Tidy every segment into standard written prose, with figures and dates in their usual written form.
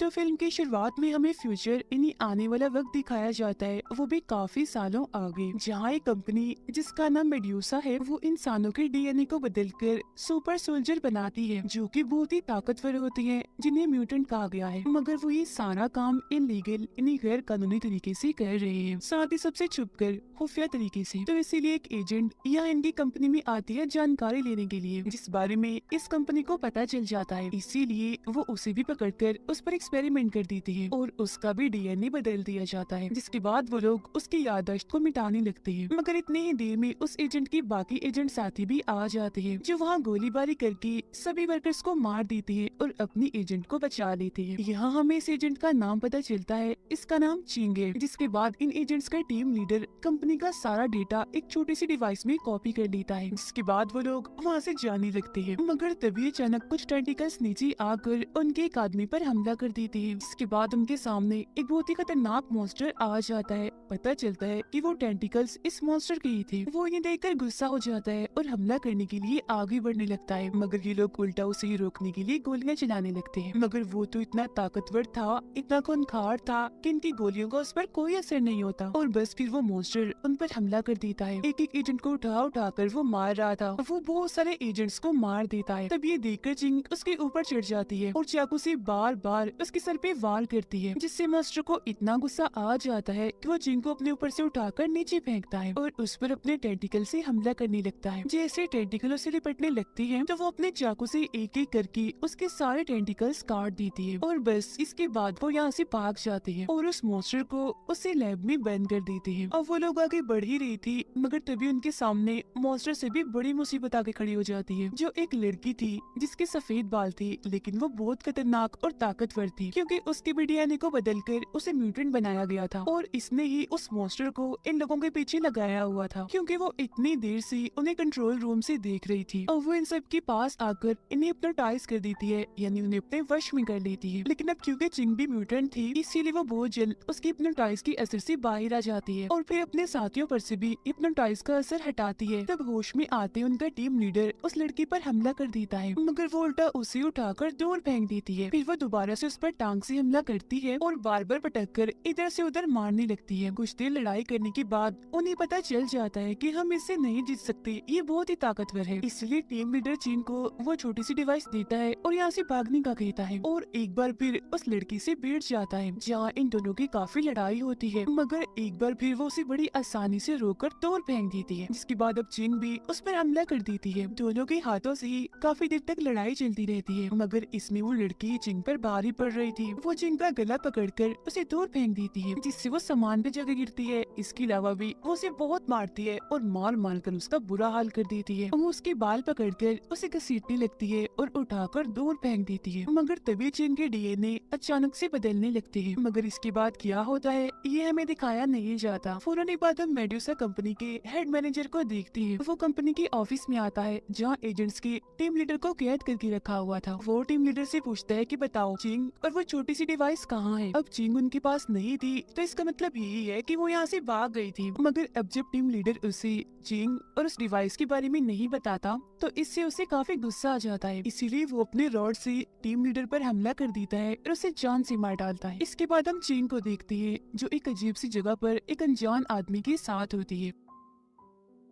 तो फिल्म की शुरुआत में हमें फ्यूचर यानी आने वाला वक्त दिखाया जाता है, वो भी काफी सालों आगे, जहाँ एक कंपनी जिसका नाम मेड्यूसा है वो इंसानों के डीएनए को बदलकर सुपर सोल्जर बनाती है, जो कि बहुत ही ताकतवर होती है, जिन्हें म्यूटेंट कहा गया है। मगर वो ये सारा काम इलीगल यानी गैर कानूनी तरीके से कर रहे हैं, साथ ही सबसे छुपकर खुफिया तरीके से। तो इसीलिए एक एजेंट यहाँ इनकी कंपनी में आती है जानकारी लेने के लिए, जिस बारे में इस कंपनी को पता चल जाता है। इसीलिए वो उसे भी पकड़कर उस पर एक्सपेरिमेंट कर देती है और उसका भी डीएनए बदल दिया जाता है, जिसके बाद वो लोग उसकी याददाश्त को मिटाने लगते हैं। मगर इतने ही देर में उस एजेंट के बाकी एजेंट साथी भी आ जाते हैं, जो वहाँ गोलीबारी करके सभी वर्कर्स को मार देते हैं और अपनी एजेंट को बचा लेते हैं। यहाँ हमें इस एजेंट का नाम पता चलता है, इसका नाम चिंग है। जिसके बाद इन एजेंट्स का टीम लीडर कंपनी का सारा डेटा एक छोटी सी डिवाइस में कॉपी कर लेता है, जिसके बाद वो लोग वहाँ से जाने लगते हैं। मगर तभी अचानक कुछ टेंटिकल्स नीचे आकर उनके एक आदमी पर हमला कर देते हैं, जिसके बाद उनके सामने एक बहुत ही खतरनाक मॉन्स्टर आ जाता है। पता चलता है कि वो टेंटिकल्स इस मॉन्स्टर के ही थे। वो ये देखकर गुस्सा हो जाता है और हमला करने के लिए आगे बढ़ने लगता है, मगर ये लोग उल्टा उसे रोकने के लिए गोलियां चलाने लगते हैं। मगर वो तो इतना ताकतवर था, इतना खूंखार था कि इनकी गोलियों का उस पर कोई असर नहीं होता और बस फिर वो मॉन्स्टर उन पर हमला कर देता है। एक एक एजेंट को उठा कर वो मार रहा था, वो बहुत सारे एजेंट्स को मार देता है। तब ये देखकर चिंग उसके ऊपर चढ़ जाती है और चाकू से बार बार उसके सर पे वार करती है, जिससे मॉन्स्टर को इतना गुस्सा आ जाता है कि वो चिंग को अपने ऊपर से उठाकर नीचे फेंकता है और उस पर अपने टेंटिकल से हमला करने लगता है। जैसे टेंटिकलों से लिपटने लगती है तो वो अपने चाकू से एक एक करके उसके सारे टेंटिकल्स काट देती है और बस इसके बाद वो यहाँ से भाग जाते हैं और उस मॉन्स्टर को उसे लैब में बंद कर देते हैं। अब वो लोग आगे बढ़ ही रही थी, मगर तभी उनके सामने मॉन्स्टर से भी बड़ी मुसीबत आके खड़ी हो जाती है, जो एक लड़की थी जिसके सफेद बाल थे, लेकिन वो बहुत खतरनाक और ताकतवर थी, क्योंकि उसके भी डीएनए को बदलकर उसे म्यूटेंट बनाया गया था और इसने ही उस मॉन्स्टर को इन लोगों के पीछे लगाया हुआ था, क्योंकि वो इतनी देर से उन्हें कंट्रोल रूम से देख रही थी। और वो इन सब के पास आकर इन्हें हिप्नोटाइज कर देती है, यानी उन्हें अपने वश में कर लेती है। लेकिन अब क्योंकि चिंग भी म्यूटेंट थी, इसीलिए वो बहुत जल्द उसकी हिप्नोटाइज की असर से बाहर आ जाती है और फिर अपने साथियों पर से भी हिप्नोटाइज का असर हटाती है। तब होश में आते उनका टीम लीडर उस लड़की पर हमला कर देता है, मगर वो उल्टा उसे उठाकर दूर फेंक देती है। फिर वो दोबारा से उस पर टांग से हमला करती है और बार बार पटक कर इधर से उधर मारने लगती है। कुछ देर लड़ाई करने के बाद उन्हें पता चल जाता है कि हम इससे नहीं जीत सकते, ये बहुत ही ताकतवर है। इसलिए टीम लीडर चिंग को वो छोटी सी डिवाइस देता है और यहाँ से भागने का कहता है और एक बार फिर उस लड़की से भिड़ जाता है, जहाँ इन दोनों की काफी लड़ाई होती है, मगर एक बार फिर वो उसे बड़ी आसानी से रोककर दूर फेंक देती है। जिसके बाद अब चिंग भी उस पर हमला कर देती है। दोनों के हाथों से ही काफी देर तक लड़ाई चलती रहती है, मगर इसमें वो लड़की चिंग पर भारी पड़ रही थी। वो चिंग का गला पकड़कर उसे दूर फेंक देती है, जिससे वो सामान पे जगह गिरती है। इसके अलावा भी वो उसे बहुत मारती है और मार मार कर उसका बुरा हाल कर देती है। वो उसके बाल पकड़कर उसे घसीटने लगती है और उठाकर दूर फेंक देती है, मगर तभी चिंग के डीएनए अचानक से बदलने लगते हैं। मगर इसके बाद क्या होता है ये हमें दिखाया नहीं जाता। फौरन एक बाद हम मेड्यूसा कंपनी के हेड मैनेजर को देखते हैं। वो कंपनी के ऑफिस में आता है, जहाँ एजेंट्स के टीम लीडर को कैद करके रखा हुआ था। वो टीम लीडर से पूछता है कि बताओ चिंग और वो छोटी सी डिवाइस कहाँ है। अब चिंग उनके पास नहीं थी, तो इसका मतलब यही है कि वो यहाँ से भाग गई थी। मगर अब जब टीम लीडर उसे चिंग और उस डिवाइस के बारे में नहीं बताता, तो इससे उसे काफी गुस्सा आ जाता है। इसीलिए वो अपने रॉड से टीम लीडर पर हमला कर देता है और उसे जान से मार डालता है। इसके बाद हम चिंग को देखते हैं, जो एक अजीब सी जगह पर एक अनजान आदमी के साथ होती है।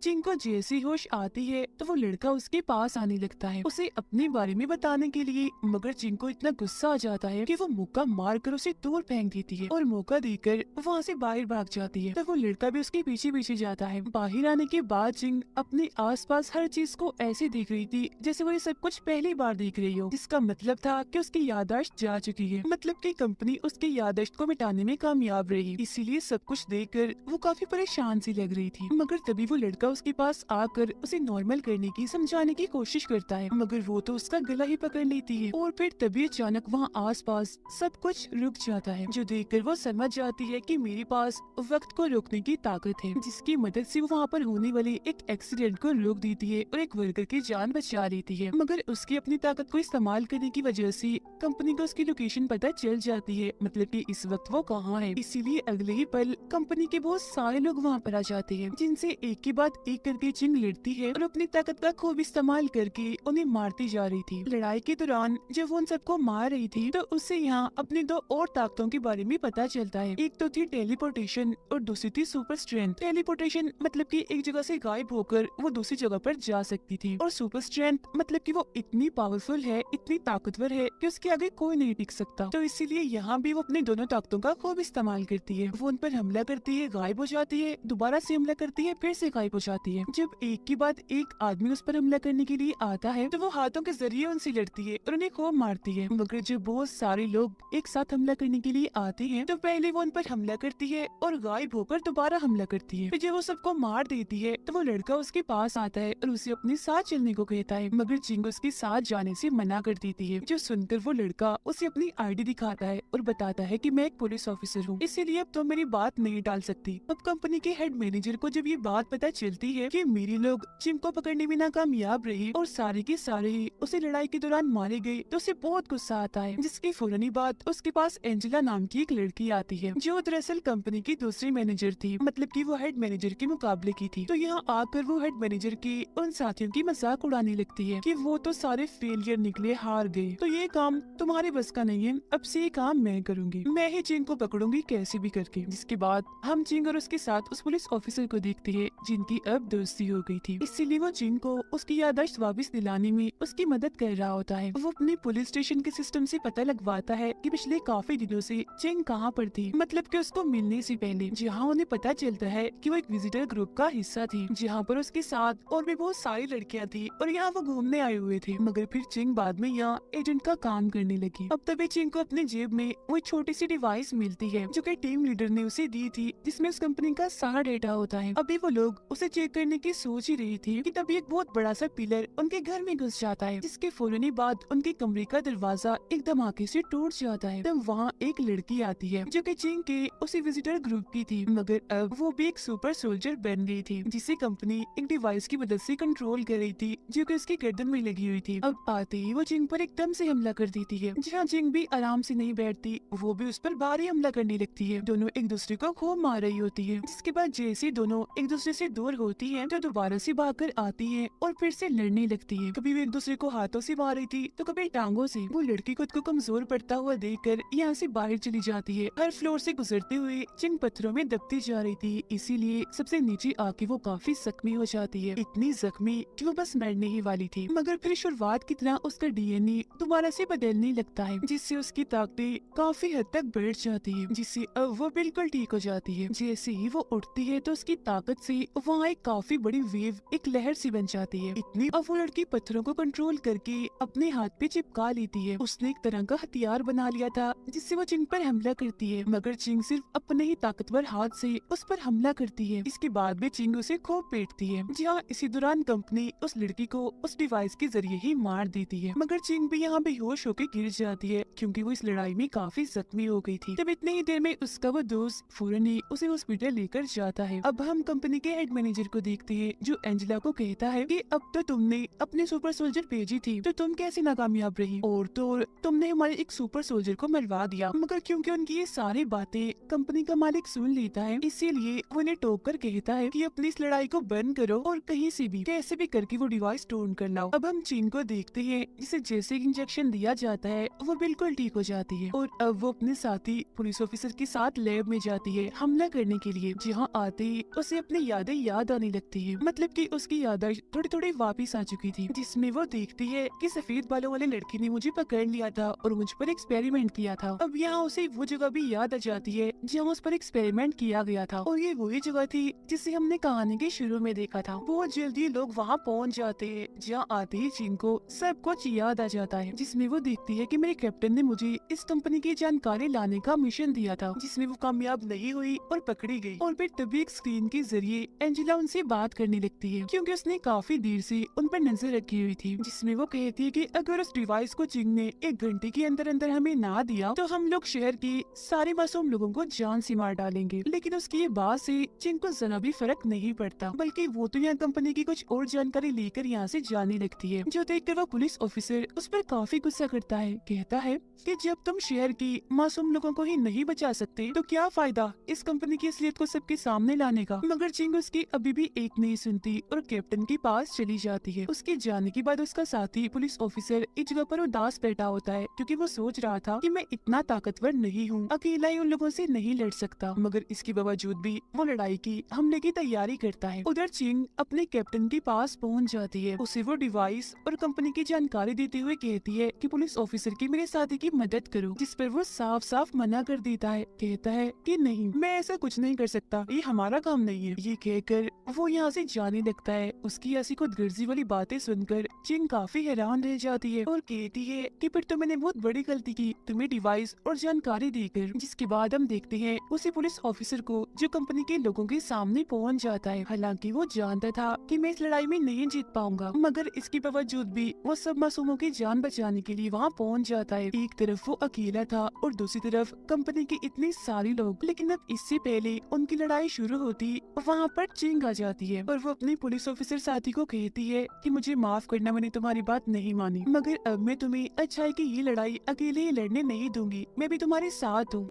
चिंग को जैसी होश आती है तो वो लड़का उसके पास आने लगता है उसे अपने बारे में बताने के लिए, मगर चिंग को इतना गुस्सा आ जाता है कि वो मुक्का मारकर उसे दूर फेंक देती है और मौका देकर वहाँ से बाहर भाग जाती है। तो वो लड़का भी उसके पीछे पीछे जाता है। बाहर आने के बाद चिंग अपने आसपास हर चीज को ऐसे देख रही थी जैसे वो ये सब कुछ पहली बार देख रही हो, जिसका मतलब था कि उसकी याददाश्त जा चुकी है, मतलब कि कंपनी उसकी याददाश्त को मिटाने में कामयाब रही। इसीलिए सब कुछ देखकर वो काफी परेशान सी लग रही थी। मगर तभी वो लड़का उसके पास आकर उसे नॉर्मल करने की समझाने की कोशिश करता है, मगर वो तो उसका गला ही पकड़ लेती है और फिर तभी अचानक वहाँ आसपास सब कुछ रुक जाता है, जो देखकर वो समझ जाती है कि मेरे पास वक्त को रोकने की ताकत है, जिसकी मदद से वो वहाँ पर होने वाले एक एक्सीडेंट को रोक देती है और एक वर्कर की जान बचा लेती है। मगर उसकी अपनी ताकत को इस्तेमाल करने की वजह से कंपनी को उसकी लोकेशन पता चल जाती है, मतलब कि इस वक्त वो कहाँ है। इसीलिए अगले ही पल कंपनी के बहुत सारे लोग वहाँ पर आ जाते हैं, जिनसे एक के बाद एक एक करके चिंग लड़ती है और अपनी ताकत का खूब इस्तेमाल करके उन्हें मारती जा रही थी। लड़ाई के दौरान जब वो उन सबको मार रही थी तो उससे यहाँ अपनी दो और ताकतों के बारे में पता चलता है। एक तो थी टेलीपोर्टेशन और दूसरी थी सुपर स्ट्रेंथ। टेलीपोर्टेशन मतलब कि एक जगह से गायब होकर वो दूसरी जगह पर जा सकती थी, और सुपर स्ट्रेंथ मतलब कि वो इतनी पावरफुल है, इतनी ताकतवर है कि उसके आगे कोई नहीं टिक सकता। तो इसीलिए यहाँ भी वो अपनी दोनों ताकतों का खूब इस्तेमाल करती है। वो उन पर हमला करती है, गायब हो जाती है, दोबारा से हमला करती है, फिर से गायब हो जाती है। जब एक के बाद एक आदमी उस पर हमला करने के लिए आता है तो वो हाथों के जरिए उनसे लड़ती है और उन्हें खूब मारती है। मगर जब बहुत सारे लोग एक साथ हमला करने के लिए आते हैं तो पहले वो उन पर हमला करती है और गायब होकर दोबारा हमला करती है। फिर जब वो सबको मार देती है तो वो लड़का उसके पास आता है और उसे अपने साथ चलने को कहता है, मगर चिंग उसके साथ जाने से मना कर देती है। जो सुनकर वो लड़का उसे अपनी आईडी दिखाता है और बताता है कि मैं एक पुलिस ऑफिसर हूँ, इसीलिए अब तो मेरी बात नहीं टाल सकती। अब कंपनी के हेड मैनेजर को जब ये बात पता चलती है कि मेरे लोग चिंग को पकड़ने में नाकामयाब रहे और सारे के सारे ही उसे लड़ाई के दौरान मारे गए, तो उसे बहुत गुस्सा आता है। जिसकी फौरन बाद उसके पास एंजेला नाम की एक लड़की आती है जो दरअसल कंपनी की दूसरी मैनेजर थी, मतलब कि वो हेड मैनेजर के मुकाबले की थी। तो यहाँ आकर वो हेड मैनेजर के उन साथियों की मजाक उड़ाने लगती है कि वो तो सारे फेलियर निकले, हार गए, तो ये काम तुम्हारे बस का नहीं है, अब से ये काम मैं करूंगी, मैं ही चिंग को पकड़ूंगी कैसे भी करके। जिसके बाद हम चिंग और उसके साथ उस पुलिस ऑफिसर को देखते हैं जिनकी अब दोस्ती हो गई थी, इसीलिए वो चिंग को उसकी याददाश्त वापस दिलाने में उसकी मदद कर रहा होता है। वो अपने पुलिस स्टेशन के सिस्टम से पता लगवाता है कि पिछले काफी दिनों से चिंग कहाँ पर थी, मतलब कि उसको मिलने से पहले, जहाँ उन्हें पता चलता है कि वो एक विजिटर ग्रुप का हिस्सा थी जहाँ पर उसके साथ और भी बहुत सारी लड़कियाँ थी और यहाँ वो घूमने आए हुए थे। मगर फिर चिंग बाद में यहाँ एजेंट का काम करने लगी। अब तभी चिंग को अपने जेब में वो एक छोटी सी डिवाइस मिलती है जो कि टीम लीडर ने उसे दी थी, जिसमें उस कंपनी का सारा डेटा होता है। अभी वो लोग उसे चेक करने की सोच ही रही थी कि तभी एक बहुत बड़ा सा पिलर उनके घर में घुस जाता है, जिसके फौरन बाद उनके कमरे का दरवाजा एक धमाके से टूट जाता है। तब वहाँ एक लड़की आती है जो कि चिंग के उसी विजिटर ग्रुप की थी, मगर अब वो भी एक सुपर सोल्जर बन गई थी, जिसे कंपनी एक डिवाइस की मदद से कंट्रोल कर रही थी जो कि उसकी गर्दन में लगी हुई थी। अब आते ही वो चिंग पर एकदम से हमला कर देती है। जहाँ चिंग भी आराम से नहीं बैठती, वो भी उस पर भारी हमला करने लगती है। दोनों एक दूसरे को खूब मार रही होती है। जिसके बाद जैसे दोनों एक दूसरे से दूर होती है तो दोबारा से भागकर आती है और फिर से लड़ने लगती है। कभी वो एक दूसरे को हाथों से मार रही थी तो कभी टांगों से। वो लड़की खुद को कमजोर पड़ता हुआ देखकर यहाँ से बाहर चली जाती है। हर फ्लोर से गुजरते हुए चिंग पत्थरों में दबती जा रही थी, इसीलिए सबसे नीचे आके वो काफी जख्मी हो जाती है, इतनी जख्मी कि वो बस मरने ही वाली थी। मगर फिर शुरुआत की तरह उसका डीएनए दोबारा से बदलने लगता है, जिससे उसकी ताकतें काफी हद तक बढ़ जाती है, जिससे अब वो बिल्कुल ठीक हो जाती है। जैसे ही वो उठती है तो उसकी ताकत से वहाँ एक काफी बड़ी वेव, एक लहर सी बन जाती है। इतनी अब वो लड़की पत्थरों को कंट्रोल करके अपने हाथ पे चिपका लेती है। उसने एक तरह का हथियार बना लिया था जिससे वो चिंग पर हमला करती है, मगर चिंग सिर्फ अपने ही ताकतवर हाथ से उस पर हमला करती है। इसके बाद भी चिंग उसे खूब पीटती है। जहाँ इसी दौरान कंपनी उस लड़की को उस डिवाइस के जरिए ही मार देती है, मगर चिंग भी यहाँ बेहोश होकर गिर जाती है क्योंकि वो इस लड़ाई में काफी जख्मी हो गई थी। तब इतने ही देर में उसका वो दोस्त फौरन ही उसे हॉस्पिटल लेकर जाता है। अब हम कंपनी के हेड मैनेजर को देखते हैं जो एंजेला को कहता है कि अब तो तुमने अपने सुपर सोल्जर भेजी थी तो तुम कैसे नाकामयाब रही, और तो और तुमने हमारे एक सुपर सोल्जर को मरवा दिया। मगर क्योंकि उनकी ये सारी बातें कंपनी का मालिक सुन लेता है, इसीलिए वो उन्हें टोक कर कहता है कि अपनी इस लड़ाई को बंद करो और कहीं से भी कैसे भी करके वो डिवाइस ढूंढ कर लाओ। अब हम चिंग को देखते हैं जिसे जैसे इंजेक्शन दिया जाता है वो बिल्कुल ठीक हो जाती है और अब वो अपने साथी पुलिस ऑफिसर के साथ लैब में जाती है हमला करने के लिए। जहाँ आते ही उसे अपनी यादें याद आने लगती है, मतलब कि उसकी यादें थोड़ी थोड़ी वापिस आ चुकी थी, जिसमें वो देखती है कि सफेद बालों वाले लड़की ने मुझे पकड़ लिया था और मुझ पर एक्सपेरिमेंट किया था। अब यहाँ उसे वो जगह भी याद आ जाती है जहाँ उस पर एक्सपेरिमेंट किया गया था और ये वही जगह थी जिसे हमने कहानी के शुरू में देखा था। बहुत जल्दी लोग वहाँ पहुँच जाते हैं। जहाँ आते ही चिंग को सब कुछ याद आ जाता है, जिसमें वो देखती है कि मेरे कैप्टन ने मुझे इस कंपनी की जानकारी लाने का मिशन दिया था, जिसमें वो कामयाब नहीं हुई और पकड़ी गई। और फिर तभी एक स्क्रीन के जरिए एंजेला उनसे बात करने लगती है क्योंकि उसने काफी देर से उन पर नजर रखी हुई थी, जिसमें वो कहती है कि अगर उस डिवाइस को चिंग ने 1 घंटे के अंदर अंदर हमें ना दिया तो हम लोग शहर के सारे मासूम लोगों को जान से मार डालेंगे। लेकिन उसकी ये बात से चिंग को जरा भी फर्क नहीं पड़ता, बल्कि वो तो यहाँ कंपनी की कुछ और जानकारी लेकर यहाँ से जाने लगती है, जो देखकर वो पुलिस ऑफिसर उस पर काफी गुस्सा करता है। कहता है कि जब तुम शहर की मासूम लोगों को ही नहीं बचा सकते तो क्या फायदा इस कंपनी की असलियत को सबके सामने लाने का। मगर चिंग उसकी अब अभी भी एक नहीं सुनती और कैप्टन के पास चली जाती है। उसके जाने के बाद उसका साथी पुलिस ऑफिसर एक जगह पर उदास बैठा होता है, क्योंकि वो सोच रहा था कि मैं इतना ताकतवर नहीं हूँ, अकेला ही उन लोगों से नहीं लड़ सकता। मगर इसके बावजूद भी वो लड़ाई की हमले की तैयारी करता है। उधर चिंग अपने कैप्टन के पास पहुँच जाती है। उसे वो डिवाइस और कंपनी की जानकारी देते हुए कहती है कि पुलिस ऑफिसर की मेरे साथी की मदद करो, जिस पर वो साफ साफ मना कर देता है। कहता है कि नहीं, मैं ऐसा कुछ नहीं कर सकता, ये हमारा काम नहीं है। ये कहकर वो यहाँ से जाने लगता है। उसकी ऐसी खुदगर्जी वाली बातें सुनकर चिंग काफी हैरान रह जाती है और कहती है कि फिर तो मैंने बहुत बड़ी गलती की तुम्हें डिवाइस और जानकारी देकर। जिसके बाद हम देखते हैं उसी पुलिस ऑफिसर को जो कंपनी के लोगों के सामने पहुंच जाता है। हालांकि वो जानता था कि मैं इस लड़ाई में नहीं जीत पाऊंगा, मगर इसके बावजूद भी वो सब मासूमों की जान बचाने के लिए वहाँ पहुंच जाता है। एक तरफ वो अकेला था और दूसरी तरफ कंपनी के इतने सारे लोग। लेकिन अब इससे पहले उनकी लड़ाई शुरू होती वहाँ पर चिंग आ जाती है और वो अपने पुलिस ऑफिसर साथी को कहती है कि मुझे माफ करना, मैंने तुम्हारी बात नहीं मानी, मगर अब मैं तुम्हें अच्छाई की ये लड़ाई अकेले ही लड़ने नहीं दूंगी, मैं भी तुम्हारे साथ हूँ।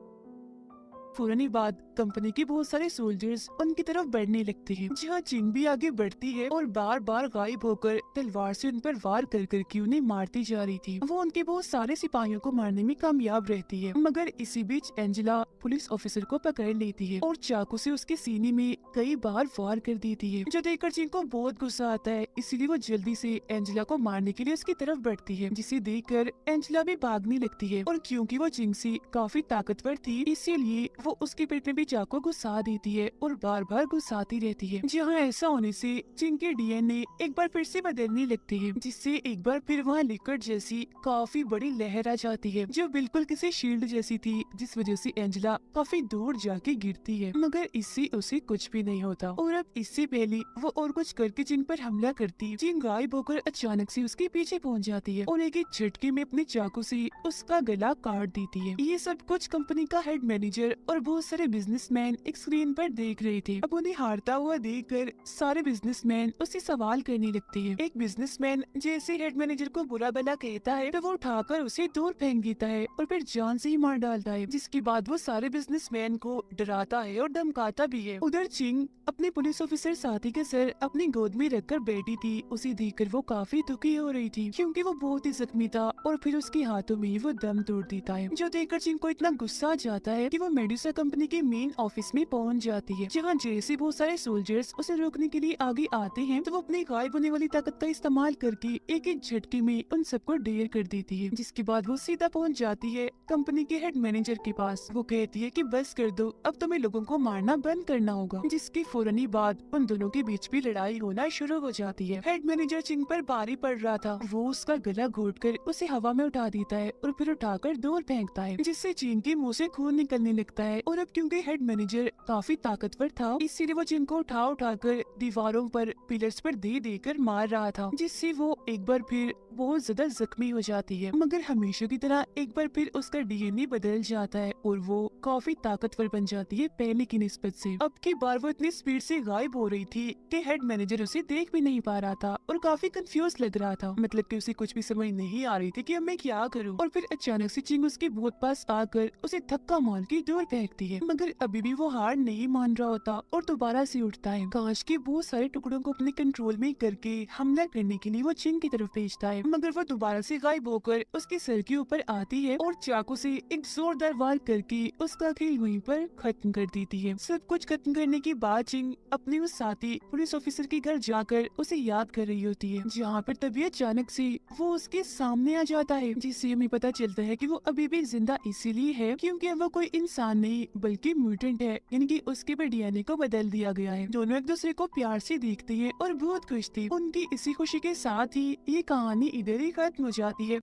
फौरन ही बाद कंपनी के बहुत सारे सोल्जर्स उनकी तरफ बढ़ने लगते हैं, जहाँ चिंग भी आगे बढ़ती है और बार बार गायब होकर तलवार से उन पर वार कर करके उन्हें मारती जा रही थी। वो उनके बहुत सारे सिपाहियों को मारने में कामयाब रहती है, मगर इसी बीच एंजेला पुलिस ऑफिसर को पकड़ लेती है और चाकू से उसके सीने में कई बार वार कर देती है, जो देखकर चिंग को बहुत गुस्सा आता है। इसीलिए वो जल्दी से एंजेला को मारने के लिए उसकी तरफ बढ़ती है, जिसे देखकर एंजेला भी भागने लगती है। और क्योंकि वो चिंग से काफी ताकतवर थी, इसीलिए वो उसके पेट में भी चाकू घुसा देती है और बार बार घुसाती रहती है। जहाँ ऐसा होने से चिंग के डीएनए एक बार फिर से बदलने लगते हैं, जिससे एक बार फिर वहाँ लिक्विड जैसी काफी बड़ी लहर आ जाती है, जो बिल्कुल किसी शील्ड जैसी थी, जिस वजह से एंजेला काफी दूर जाके गिरती है। मगर इससे उसे कुछ भी नहीं होता और अब इससे पहले वो और कुछ करके चिंग पर हमला करती, चिंग गायब होकर अचानक से उसके पीछे पहुँच जाती है और एक झटके में अपने चाकू से उसका गला काट देती है। ये सब कुछ कंपनी का हेड मैनेजर और बहुत सारे बिजनेसमैन एक स्क्रीन पर देख रहे थे। अब उन्हें हारता हुआ देखकर सारे बिजनेसमैन उससे सवाल करने लगते हैं। एक बिजनेसमैन जैसे हेड मैनेजर को बुरा भला कहता है तो वो उठाकर उसे दूर फेंक देता है और फिर जान से ही मार डालता है, जिसके बाद वो सारे बिजनेसमैन को डराता है और धमकाता भी है। उधर चिंग अपने पुलिस ऑफिसर साथी के सर अपनी गोद में रखकर बैठी थी। उसे देखकर वो काफी दुखी हो रही थी, क्योंकि वो बहुत ही जख्मी था और फिर उसके हाथों में वो दम तोड़ देता है, जो देखकर चिंग को इतना गुस्सा आ जाता है कि वो मेडुसा कंपनी के मेन ऑफिस में पहुंच जाती है। जहाँ जैसे बहुत सारे सोल्जर्स उसे रोकने के लिए आगे आते हैं तो वो अपनी गायब होने वाली ताकत का इस्तेमाल करके एक एक झटके में उन सबको ढेर कर देती है। जिसके बाद वो सीधा पहुंच जाती है कंपनी के हेड मैनेजर के पास। वो कहती है कि बस कर दो, अब तुम्हें लोगों को मारना बंद करना होगा। जिसके फौरन ही बाद उन दोनों के बीच भी लड़ाई होना शुरू हो जाती है। हेड मैनेजर चिंग पर भारी पड़ रहा था, वो उसका गला घोटकर उसे हवा में उठा देता है और फिर उठाकर दूर फेंकता है, जिससे चिंग के मुंह से खून निकलने लगता है। और अब क्योंकि हेड मैनेजर काफी ताकतवर था, इसीलिए वो चिंग को उठाकर दीवारों पर पिलर्स पर दे देकर मार रहा था, जिससे वो एक बार फिर बहुत ज्यादा जख्मी हो जाती है। मगर हमेशा की तरह एक बार फिर उसका डीएनए बदल जाता है और वो काफी ताकतवर बन जाती है पहले की निस्बत से। अब की बार वो इतनी स्पीड से गायब हो रही थी कि हेड मैनेजर उसे देख भी नहीं पा रहा था और काफी कंफ्यूज लग रहा था, मतलब कि उसे कुछ भी समझ नहीं आ रही थी कि अब मैं क्या करूं। और फिर अचानक से चिंग उसके बहुत पास आकर उसे धक्का मार के दूर फेंकती है, मगर अभी भी वो हार नहीं मान रहा होता और दोबारा से उठता है। कांच के बहुत सारे टुकड़ों को अपने कंट्रोल में करके हमला करने के लिए वो चिंग की तरफ भेजता है, मगर वो दोबारा से गायब होकर उसके सर के ऊपर आती है और चाकू से एक जोरदार वार करके उसका खेल वहीं पर खत्म कर देती है। सब कुछ खत्म करने के बाद चिंग अपने उस साथी पुलिस ऑफिसर के घर जाकर उसे याद कर रही होती है, जहाँ पर तभी अचानक से वो उसके सामने आ जाता है, जिससे हमें पता चलता है कि वो अभी भी जिंदा इसीलिए है क्योंकि वो कोई इंसान नहीं बल्कि म्यूटेंट है, यानी कि उसके पर डीएनए को बदल दिया गया है। दोनों एक दूसरे को प्यार से देखते हैं और बहुत खुश थे। उनकी इसी खुशी के साथ ही ये कहानी इधर ही खत्म हो जाती है।